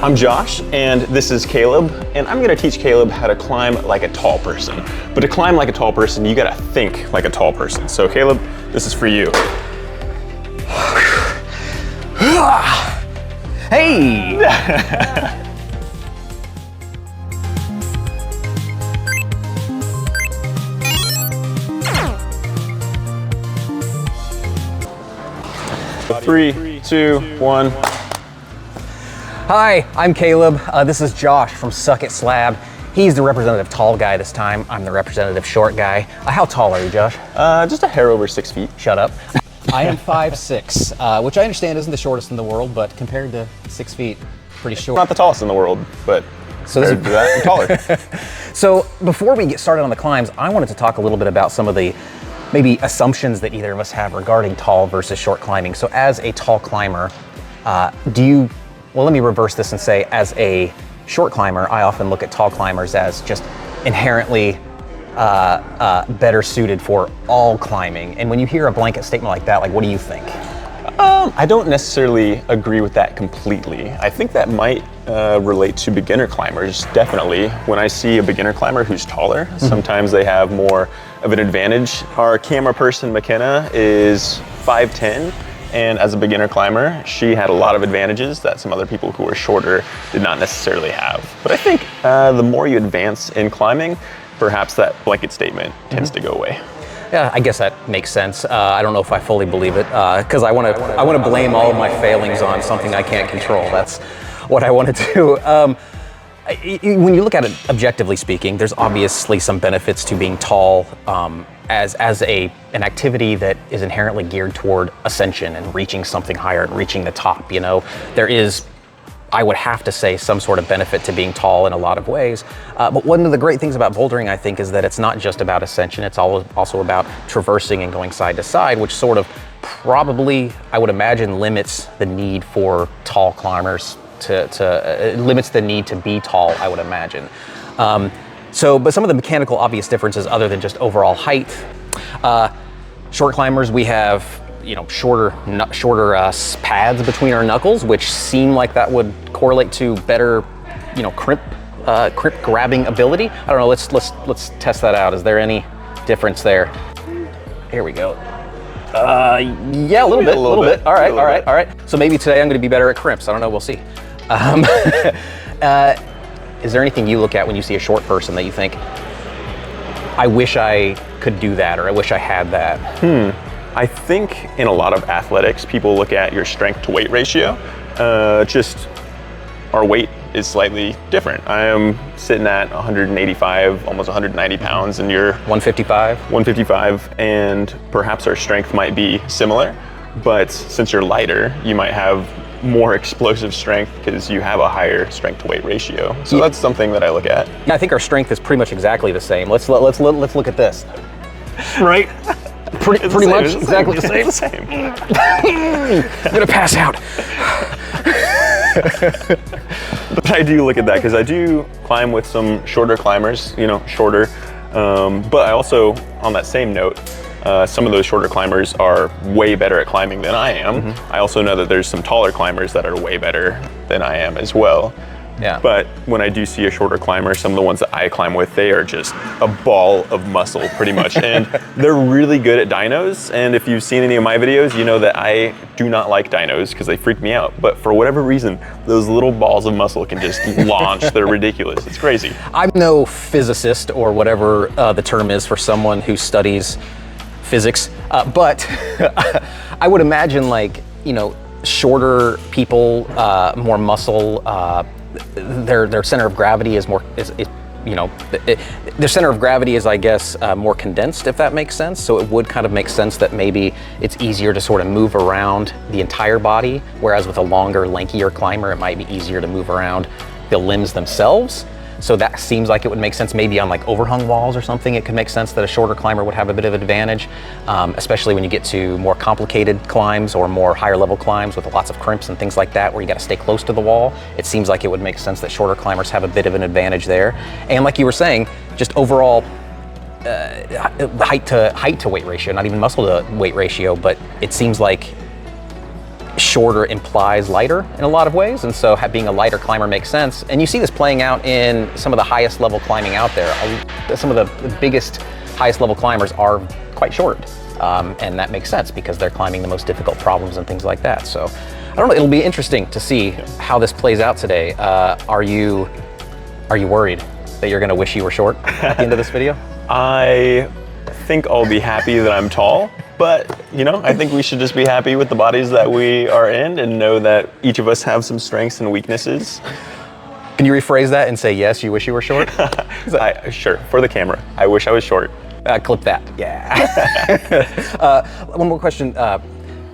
I'm Josh, and this is Caleb, and I'm gonna teach Caleb how to climb like a tall person. But to climb like a tall person, you gotta think like a tall person. So Caleb, this is for you. Hey! Three, two, one. Hi, I'm Caleb. This is Josh from Suckatslab. He's the representative tall guy this time. I'm the representative short guy. How tall are you, Josh? Just a hair over 6 feet. Shut up. I am 5'6", which I understand isn't the shortest in the world, but compared to 6 feet, pretty short. Not the tallest in the world, but so compared to that, I'm taller. So before we get started on the climbs, I wanted to talk a little bit about some of the maybe assumptions that either of us have regarding tall versus short climbing. So as a tall climber, well, let me reverse this and say, as a short climber, I often look at tall climbers as just inherently better suited for all climbing. And when you hear a blanket statement like that, like, what do you think? I don't necessarily agree with that completely. I think that might relate to beginner climbers, definitely. When I see a beginner climber who's taller, sometimes they have more of an advantage. Our camera person, McKenna, is 5'10", and as a beginner climber, she had a lot of advantages that some other people who were shorter did not necessarily have. But I think the more you advance in climbing, perhaps that blanket statement tends to go away. Yeah, I guess that makes sense. I don't know if I fully believe it, because I want to blame all of my failings on something I can't control. That's what I want to do. When you look at it objectively speaking, there's obviously some benefits to being tall as an activity that is inherently geared toward ascension and reaching something higher and reaching the top. You know, there is, I would have to say, some sort of benefit to being tall in a lot of ways. But one of the great things about bouldering, I think, is that it's not just about ascension. It's also about traversing and going side to side, which sort of probably, I would imagine, limits the need for tall climbers limits the need to be tall, I would imagine. But some of the mechanical obvious differences other than just overall height. Short climbers, we have, you know, shorter pads between our knuckles, which seem like that would correlate to better, you know, crimp grabbing ability. I don't know. Let's test that out. Is there any difference there? Here we go. Yeah, a little bit. All right. So maybe today I'm going to be better at crimps. I don't know. We'll see. Is there anything you look at when you see a short person that you think, I wish I could do that, or I wish I had that? I think in a lot of athletics, people look at your strength to weight ratio. Just our weight is slightly different. I am sitting at 185, almost 190 pounds, and you're 155. 155, and perhaps our strength might be similar, but since you're lighter, you might have more explosive strength because you have a higher strength to weight ratio. So that's something that I look at. Yeah, I think our strength is pretty much exactly the same. Let's look at this. Right? Pretty much exactly the same. I'm gonna pass out. But I do look at that because I do climb with some shorter climbers, you know, shorter. But I also, on that same note, some of those shorter climbers are way better at climbing than I am. I also know that there's some taller climbers that are way better than I am as well. Yeah. But when I do see a shorter climber, some of the ones that I climb with, they are just a ball of muscle pretty much. And they're really good at dynos. And if you've seen any of my videos, you know that I do not like dynos because they freak me out. But for whatever reason, those little balls of muscle can just launch. They're ridiculous. It's crazy. I'm no physicist or whatever the term is for someone who studies physics, but I would imagine, like, you know, shorter people, more muscle, their center of gravity is more, you know, their center of gravity is, I guess, more condensed, if that makes sense. So it would kind of make sense that maybe it's easier to sort of move around the entire body, whereas with a longer, lankier climber, it might be easier to move around the limbs themselves. So that seems like it would make sense maybe on like overhung walls or something. It could make sense that a shorter climber would have a bit of advantage, especially when you get to more complicated climbs or more higher level climbs with lots of crimps and things like that, where you got to stay close to the wall. It seems like it would make sense that shorter climbers have a bit of an advantage there. And like you were saying, just overall height to weight ratio, not even muscle to weight ratio, but it seems like shorter implies lighter in a lot of ways, and so being a lighter climber makes sense. And you see this playing out in some of the highest level climbing out there. Some of the biggest, highest level climbers are quite short, and that makes sense because they're climbing the most difficult problems and things like that. So I don't know, it'll be interesting to see how this plays out today. Are you worried that you're gonna wish you were short at the end of this video? I think I'll be happy that I'm tall, but you know, I think we should just be happy with the bodies that we are in and know that each of us have some strengths and weaknesses. Can you rephrase that and say, yes, you wish you were short? Sure, for the camera. I wish I was short. Clip that, yeah. One more question.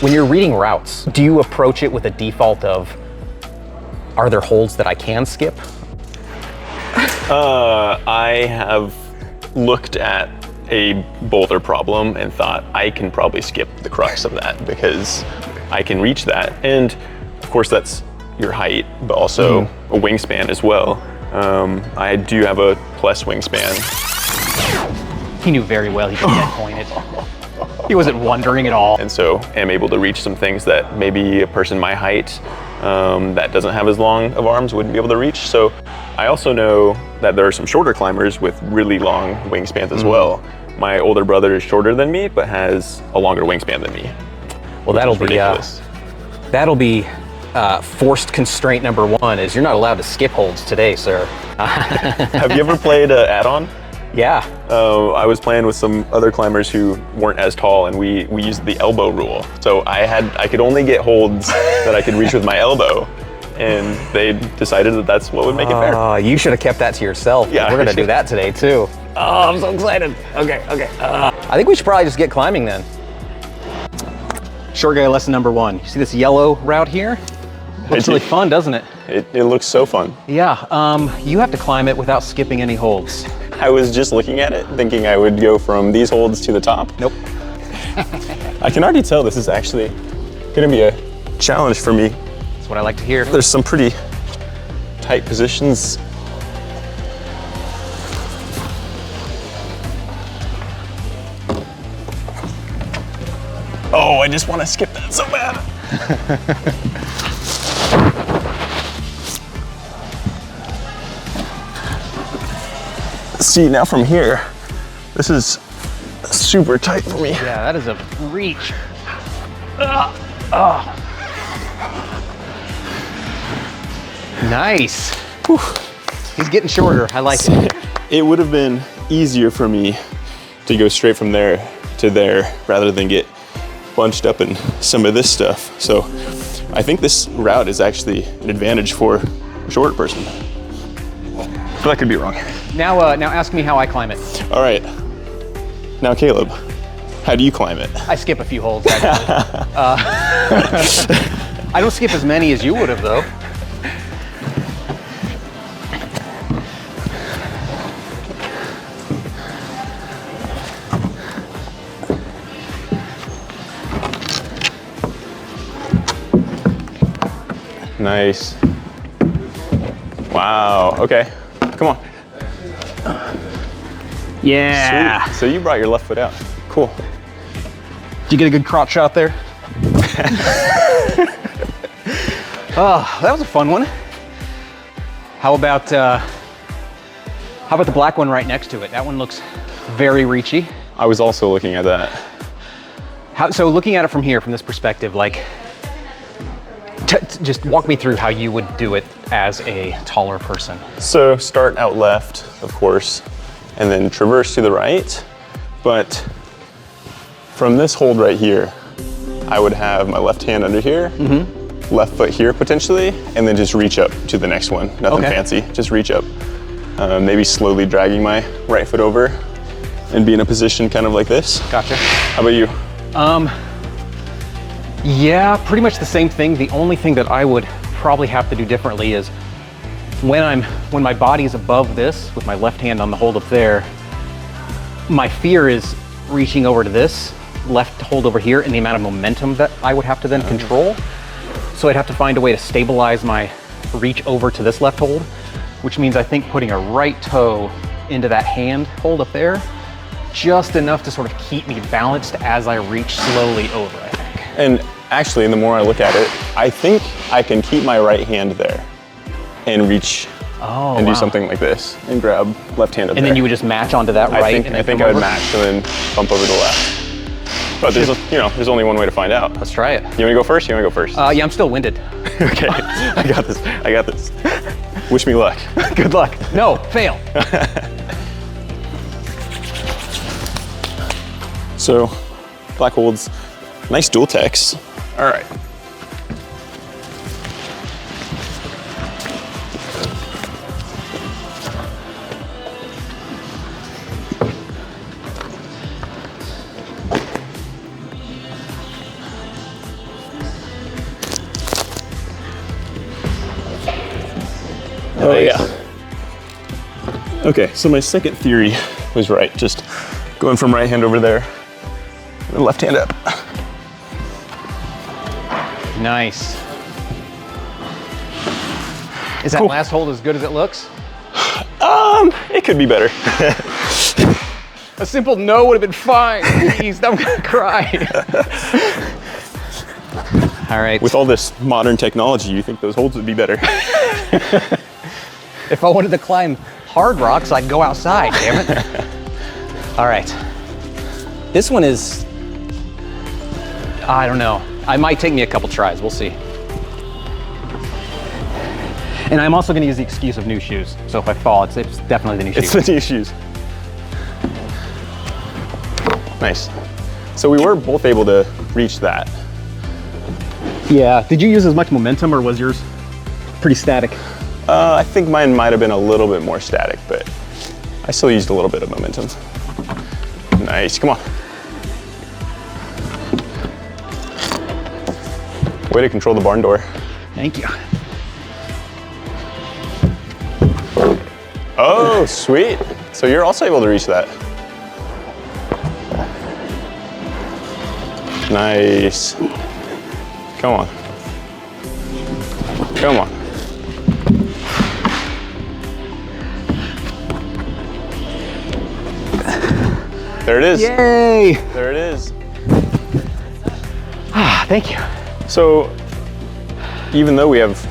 When you're reading routes, do you approach it with a default of, are there holds that I can skip? I have looked at a boulder problem and thought I can probably skip the crux of that because I can reach that. And of course that's your height, but also a wingspan as well. I do have a plus wingspan. He knew very well he could get pointed. He wasn't wondering at all. And so am able to reach some things that maybe a person my height that doesn't have as long of arms wouldn't be able to reach. So I also know that there are some shorter climbers with really long wingspans as well. My older brother is shorter than me, but has a longer wingspan than me. Well, that'll be forced constraint number one is you're not allowed to skip holds today, sir. Have you ever played add-on? Yeah. I was playing with some other climbers who weren't as tall, and we used the elbow rule. So I could only get holds that I could reach with my elbow, and they decided that that's what would make it fair. You should have kept that to yourself. Yeah, we're gonna do that today too. Oh, I'm so excited. Okay. I think we should probably just get climbing then. Short guy lesson number one. You see this yellow route here? Looks really fun, doesn't it? It looks so fun. Yeah, you have to climb it without skipping any holds. I was just looking at it, thinking I would go from these holds to the top. Nope. I can already tell this is actually gonna be a challenge for me. That's what I like to hear. There's some pretty tight positions. Oh, I just want to skip that so bad. See, now from here, this is super tight for me. Yeah, that is a reach. Nice. Whew. He's getting shorter. I like it. It would have been easier for me to go straight from there to there rather than get bunched up in some of this stuff. So I think this route is actually an advantage for a short person. But I could be wrong. Now ask me how I climb it. All right. Now, Caleb, how do you climb it? I skip a few holds, actually. I don't skip as many as you would have, though. Nice. Wow, okay. Come on. Yeah. Sweet. So you brought your left foot out. Cool. Did you get a good crotch shot there? Oh, that was a fun one. How about the black one right next to it? That one looks very reachy. I was also looking at that. So looking at it from here, from this perspective, like, just walk me through how you would do it as a taller person. So start out left, of course, and then traverse to the right. But from this hold right here, I would have my left hand under here, left foot here potentially, and then just reach up to the next one. Nothing fancy, just reach up. Maybe slowly dragging my right foot over and be in a position kind of like this. Gotcha. How about you? Yeah, pretty much the same thing. The only thing that I would probably have to do differently is when my body is above this with my left hand on the hold up there, my fear is reaching over to this left hold over here and the amount of momentum that I would have to then control. So I'd have to find a way to stabilize my reach over to this left hold, which means I think putting a right toe into that hand hold up there, just enough to sort of keep me balanced as I reach slowly over, I think. And Actually, the more I look at it, I think I can keep my right hand there and reach and do something like this and grab left hand up there. And then you would just match onto that right? I think I would match and then bump over to the left. But there's, there's only one way to find out. Let's try it. You want to go first? You want to go first? Yeah, I'm still winded. Okay, I got this. I got this. Wish me luck. Good luck. No, fail. So, black holds, nice dual techs. All right. Oh yeah. Okay, so my second theory was right. Just going from right hand over there, and left hand up. Nice. Is that last hold as good as it looks? It could be better. A simple no would have been fine. Please, I'm gonna cry. All right. With all this modern technology, you think those holds would be better? If I wanted to climb hard rocks, I'd go outside, damn it. All right. This one is, I don't know. It might take me a couple tries, we'll see. And I'm also gonna use the excuse of new shoes. So if I fall, it's definitely the new shoes. It's the new shoes. Nice. So we were both able to reach that. Yeah, did you use as much momentum or was yours pretty static? I think mine might have been a little bit more static, but I still used a little bit of momentum. Nice, come on. Way to control the barn door. Thank you. Oh, sweet. So you're also able to reach that. Nice. Come on. Come on. There it is. Yay! There it is. Ah, thank you. So, even though we have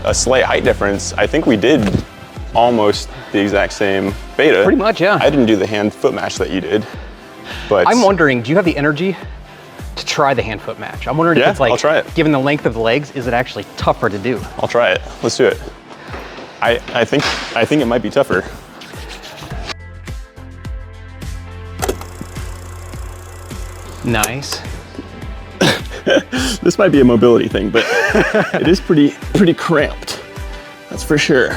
a slight height difference, I think we did almost the exact same beta. Pretty much, yeah. I didn't do the hand-foot match that you did, but I'm wondering, do you have the energy to try the hand-foot match? I'm wondering if it's like, I'll try it. Given the length of the legs, is it actually tougher to do? I'll try it. Let's do it. I think it might be tougher. Nice. This might be a mobility thing, but it is pretty cramped. That's for sure.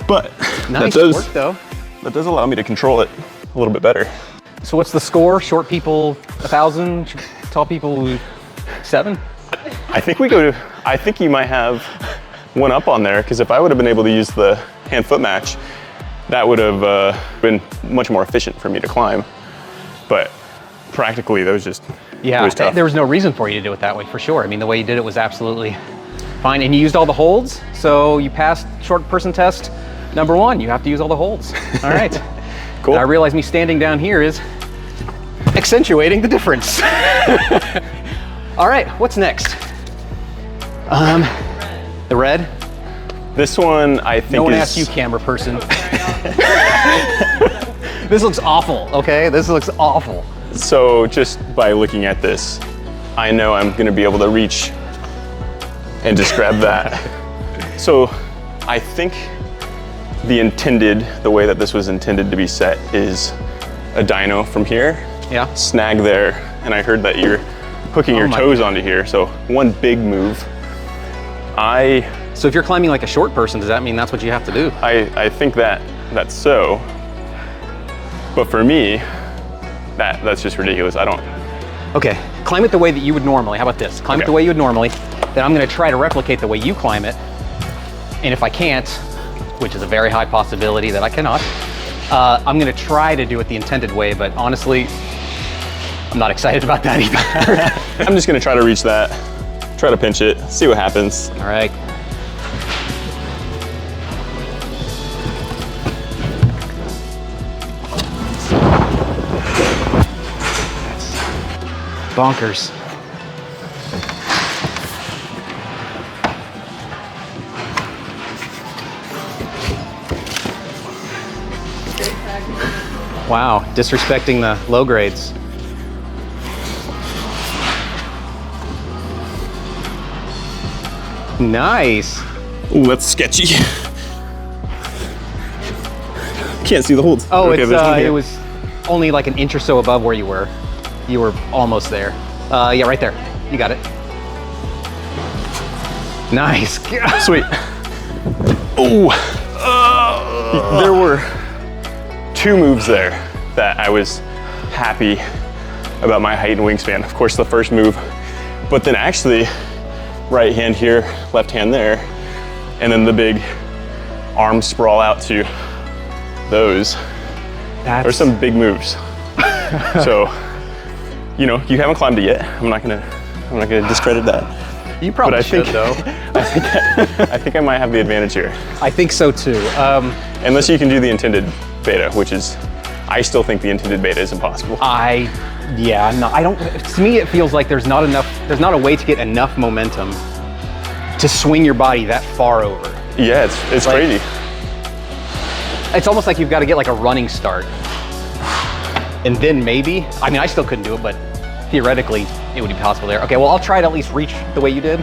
But Nice that does work, though. That does allow me to control it a little bit better. So what's the score? Short people 1,000, tall people 7? I think you might have one up on there, because if I would have been able to use the hand-foot match, that would have been much more efficient for me to climb. But practically, that was just, it was tough. There was no reason for you to do it that way, for sure. I mean, the way you did it was absolutely fine. And you used all the holds, so you passed short person test number 1. You have to use all the holds. All right. Cool. And I realize me standing down here is accentuating the difference. All right, what's next? The red? This one, I think No one is... asked you, camera person. This looks awful, okay? This looks awful. So just by looking at this, I know I'm gonna be able to reach and just grab that. So I think the way that this was intended to be set is a dyno from here, Yeah. snag there, and I heard that you're hooking your my toes onto here, so one big move. So if you're climbing like a short person, does that mean that's what you have to do? I think that's so, but for me, that's just ridiculous. I don't. Okay, climb it the way that you would normally. How about this? Climb it the way you would normally. Then I'm gonna try to replicate the way you climb it. And if I can't, which is a very high possibility that I cannot, I'm gonna try to do it the intended way, but honestly, I'm not excited about that either. I'm just gonna try to reach that, try to pinch it, see what happens. All right. bonkers. Wow, disrespecting the low grades. Nice. Ooh, that's sketchy. Can't see the holds. Oh, okay, it was only like an inch or so above where you were. You were almost there. Yeah, right there. You got it. Nice. Sweet. Oh, there were 2 moves there that I was happy about my height and wingspan. Of course, the first move, but then actually right hand here, left hand there, and then the big arm sprawl out to those. There's some big moves. So, you know, you haven't climbed it yet. I'm not gonna discredit that. You probably should, though. I think I might have the advantage here. I think so too. Unless you can do the intended beta, which is, I still think the intended beta is impossible. No, I don't, to me it feels like there's not a way to get enough momentum to swing your body that far over. Yeah, it's like, crazy. It's almost like you've got to get like a running start. And then maybe, I mean, I still couldn't do it, but theoretically it would be possible there. Okay, well, I'll try to at least reach the way you did.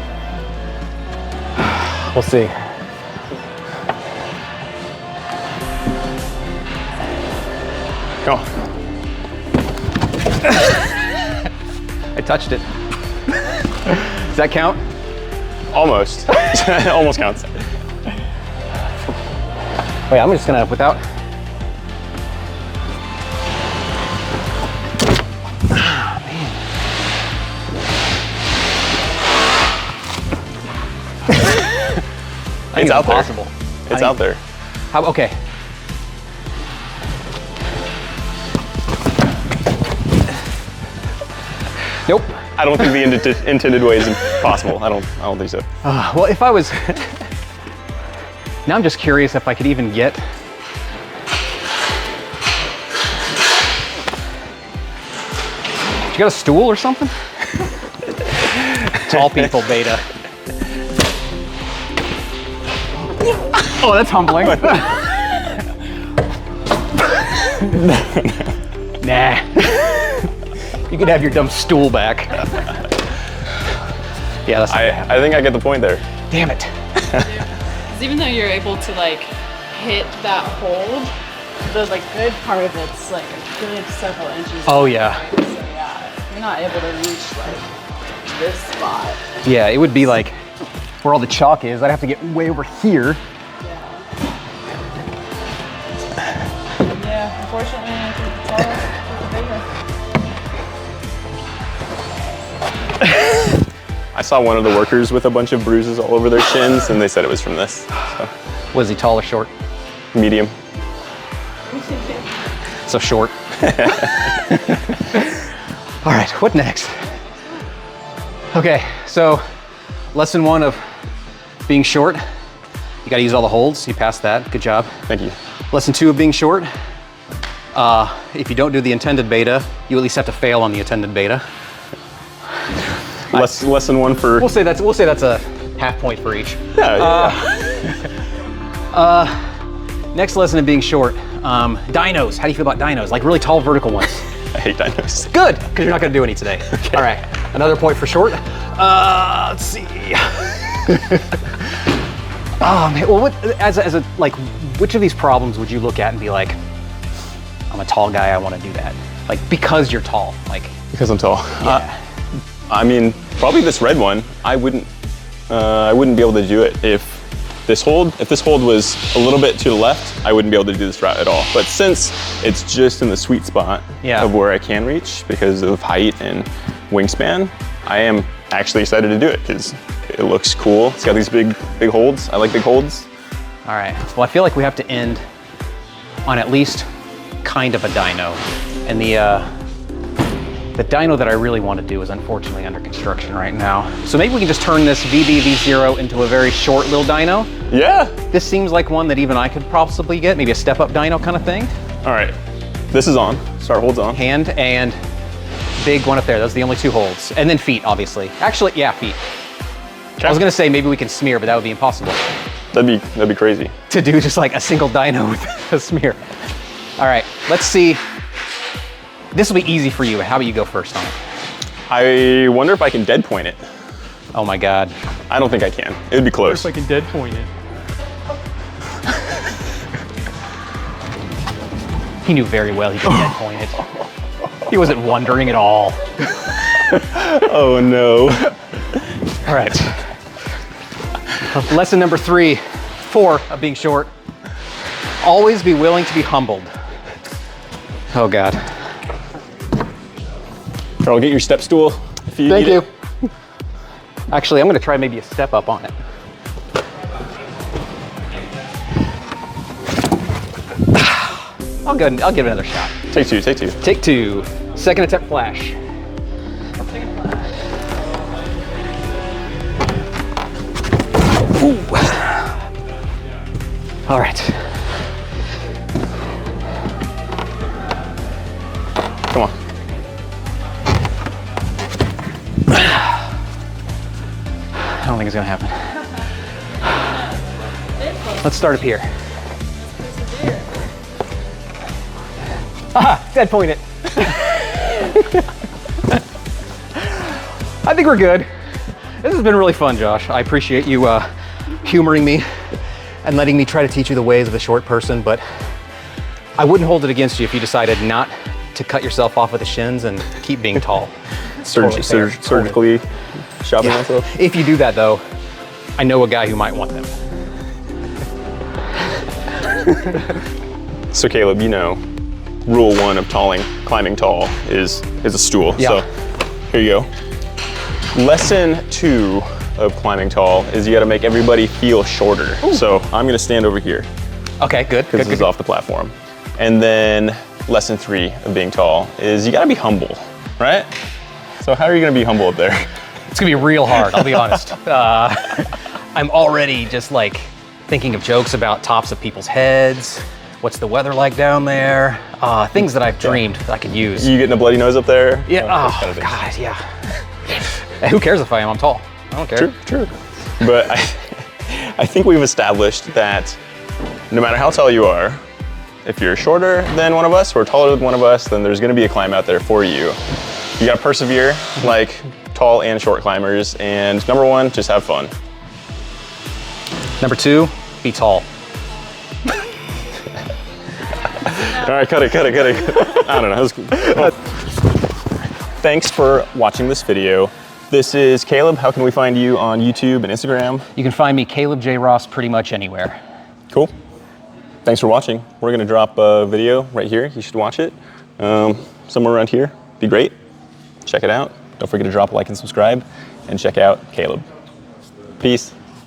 We'll see. Go. I touched it. Does that count? Almost. Almost counts. Wait, I'm just gonna, without. It's out there. Possible. It's out there. How, okay. Nope. I don't think the intended way is possible. I don't think so. Well, if I was, now I'm just curious if I could even get. You got a stool or something? Tall people beta. Oh, that's humbling. Nah. You could have your dumb stool back. Yeah, that's. I think I get the point there. Damn it. Because even though you're able to like hit that hold, the like good part of it's like a good several inches. Oh yeah. So yeah, you're not able to reach like this spot. Yeah, it would be like where all the chalk is. I'd have to get way over here. Yeah, unfortunately, I think it's all bigger. I saw one of the workers with a bunch of bruises all over their shins, and they said it was from this. So. Was he tall or short? Medium. So short. All right, what next? Okay, so lesson 1 of being short. You gotta use all the holds. You passed that, good job. Thank you. Lesson 2 of being short. If you don't do the intended beta, you at least have to fail on the intended beta. Lesson 1 for. We'll say that's a half point for each. Yeah. Next lesson of being short. Dynos. How do you feel about dynos? Like really tall vertical ones. I hate dynos. Good, because you're not gonna do any today. Okay. All right, another point for short. Let's see. Oh man, well, as a like, which of these problems would you look at and be like, I'm a tall guy, I want to do that? Like because you're tall, like. Because I'm tall. Yeah. I mean, probably this red one. I wouldn't be able to do it if this hold was a little bit to the left. I wouldn't be able to do this route at all. But since it's just in the sweet spot of where I can reach because of height and wingspan, I am actually excited to do it because it looks cool. It's got these big holds. I like big holds. All right. Well, I feel like we have to end on at least kind of a dyno, and the dyno that I really want to do is unfortunately under construction right now. So maybe we can just turn this VB-V0 into a very short little dyno. Yeah. This seems like one that even I could possibly get, maybe a step-up dyno kind of thing. All right, this is on. Start holds on. Hand and big one up there. Those are the only 2 holds. And then feet, obviously. Actually, yeah, feet. Okay. I was gonna say maybe we can smear, but that would be impossible. That'd be crazy. To do just like a single dyno with a smear. All right, let's see. This will be easy for you. How about you go first on it? I wonder if I can dead point it. Oh my God. I don't think I can. It would be close. If I can dead point it. He knew very well he could dead point it. He wasn't wondering at all. Oh no. All right. Lesson number 4 of being short. Always be willing to be humbled. Oh God. Carl, get your step stool if you Thank need you. it. Actually, I'm gonna try maybe a step up on it. I'll give it another shot. Take two, take two. Take 2. Second attempt flash. Ooh. All right. Come on. I don't think it's gonna happen. Let's start up here. Ah, dead point it. I think we're good. This has been really fun, Josh. I appreciate you humoring me and letting me try to teach you the ways of a short person, but I wouldn't hold it against you if you decided not to cut yourself off at the shins and keep being tall. Totally fair. Surgically shopping myself. If you do that though, I know a guy who might want them. So Caleb, you know, rule 1 of climbing tall is a stool. Yeah. So here you go. Lesson 2 of climbing tall is you got to make everybody feel shorter. Ooh. So I'm gonna stand over here. Okay, good. Because this is off the platform. And then lesson 3 of being tall is you got to be humble, right? So how are you gonna be humble up there? It's gonna be real hard, I'll be honest. I'm already just like thinking of jokes about tops of people's heads. What's the weather like down there? Things that I've dreamed that I could use. You getting a bloody nose up there? Yeah, oh God, yeah. Hey, who cares if I am? I'm tall. I don't care. True. But I think we've established that no matter how tall you are, if you're shorter than one of us or taller than one of us, then there's gonna be a climb out there for you. You gotta persevere like tall and short climbers. And number 1, just have fun. Number 2, be tall. All right, cut it. I don't know. Thanks for watching this video. This is Caleb. How can we find you on YouTube and Instagram? You can find me, Caleb J. Ross, pretty much anywhere. Cool. Thanks for watching. We're gonna drop a video right here. You should watch it. Somewhere around here. Be great. Check it out. Don't forget to drop a like and subscribe, and check out Caleb. Peace.